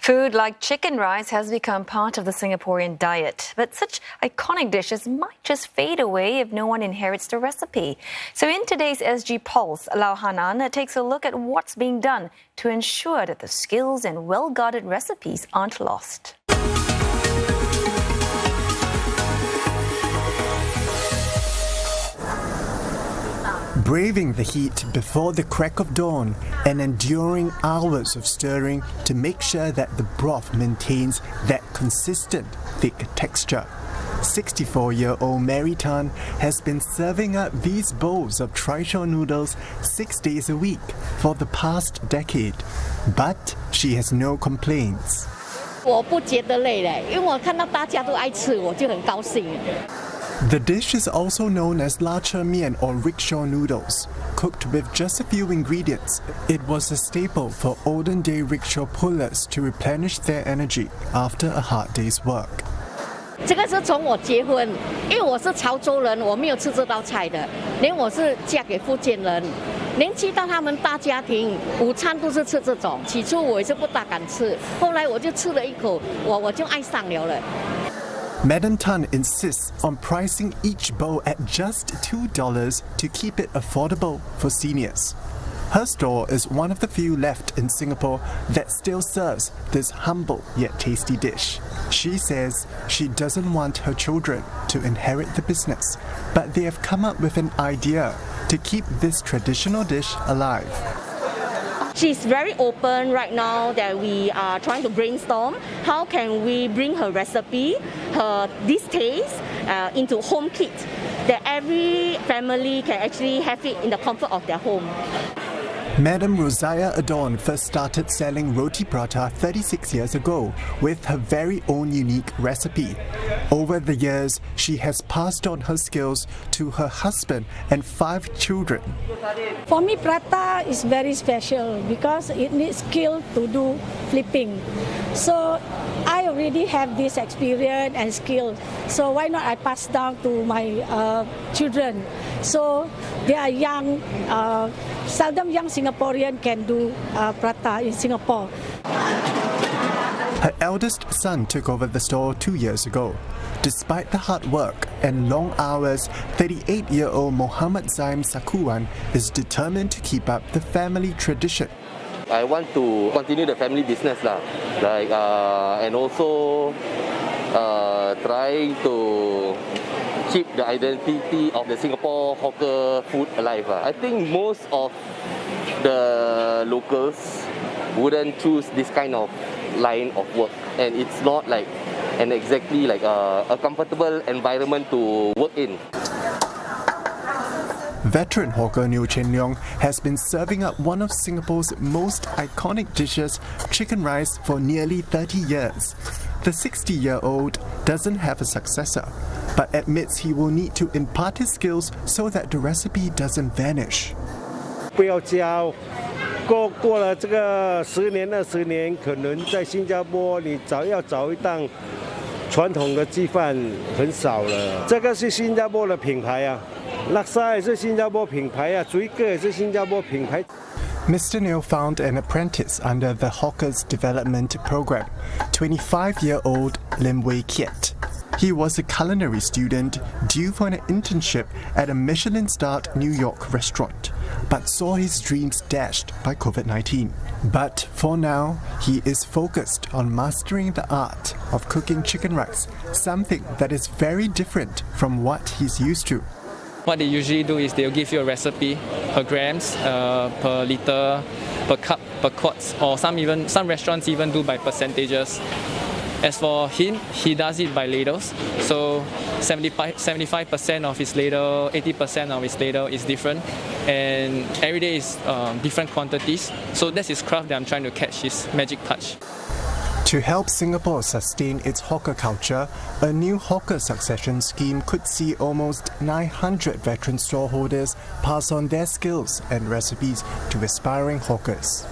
Food like chicken rice has become part of the Singaporean diet, but such iconic dishes might just fade away if no one inherits the recipe. So in today's SG Pulse, Lau Hanan takes a look at what's being done to ensure that the skills and well-guarded recipes aren't lost. Braving the heat before the crack of dawn and enduring hours of stirring to make sure that the broth maintains that consistent, thick texture. 64-year-old Mary Tan has been serving up these bowls of trishaw noodles 6 days a week for the past decade. But she has no complaints. 我不觉得累嘞，因为我看到大家都爱吃，我就很高兴。 The dish is also known as la che mian or rickshaw noodles. Cooked with just a few ingredients, it was a staple for olden-day rickshaw pullers to replenish their energy after a hard day's work. 这个是从我结婚，因为我是潮州人，我没有吃这道菜的。连我是嫁给福建人，连去到他们大家庭，午餐都是吃这种。起初我也是不大敢吃，后来我就吃了一口，我就爱上了。 Madam Tan insists on pricing each bowl at just $2 to keep it affordable for seniors. Her store is one of the few left in Singapore that still serves this humble yet tasty dish. She says she doesn't want her children to inherit the business, but they have come up with an idea to keep this traditional dish alive. She's very open right now that we are trying to brainstorm how can we bring her recipe, this taste into home kit that every family can actually have it in the comfort of their home. Madam Rosiah Adorn first started selling roti prata 36 years ago with her very own unique recipe. Over the years, she has passed on her skills to her husband and 5 children. For me, prata is very special because it needs skill to do flipping. So I already have this experience and skill. So why not I pass down to my children? So they are young. Seldom young Singaporean can do prata in Singapore. Her eldest son took over the store 2 years ago. Despite the hard work and long hours, 38-year-old Muhammad Zaim Sakuwan is determined to keep up the family tradition. I want to continue the family business and also try to keep the identity of the Singapore hawker food alive. I think most of the locals wouldn't choose this kind of line of work, and it's not like exactly like a comfortable environment to work in. Veteran hawker Neo Chen Leong has been serving up one of Singapore's most iconic dishes, chicken rice, for nearly 30 years. The 60-year-old doesn't have a successor, but admits he will need to impart his skills so that the recipe doesn't vanish. 不要教，过了这个10年20年，可能在新加坡你要找一档传统的鸡饭很少了。这个是新加坡的品牌啊，拉沙也是新加坡品牌啊，追哥也是新加坡品牌。 Mr. Neo found an apprentice under the Hawkers Development Program, 25-year-old Lim Wei Kiet. He was a culinary student due for an internship at a Michelin-starred New York restaurant, but saw his dreams dashed by COVID-19. But for now, he is focused on mastering the art of cooking chicken rice, something that is very different from what he's used to. What they usually do is they'll give you a recipe per grams, per liter, per cup, per quarts, or some restaurants even do by percentages. As for him, he does it by ladles. So 75% of his ladle, 80% of his ladle is different, and every day is different quantities. So that's his craft that I'm trying to catch, his magic touch. To help Singapore sustain its hawker culture, a new hawker succession scheme could see almost 900 veteran stallholders pass on their skills and recipes to aspiring hawkers.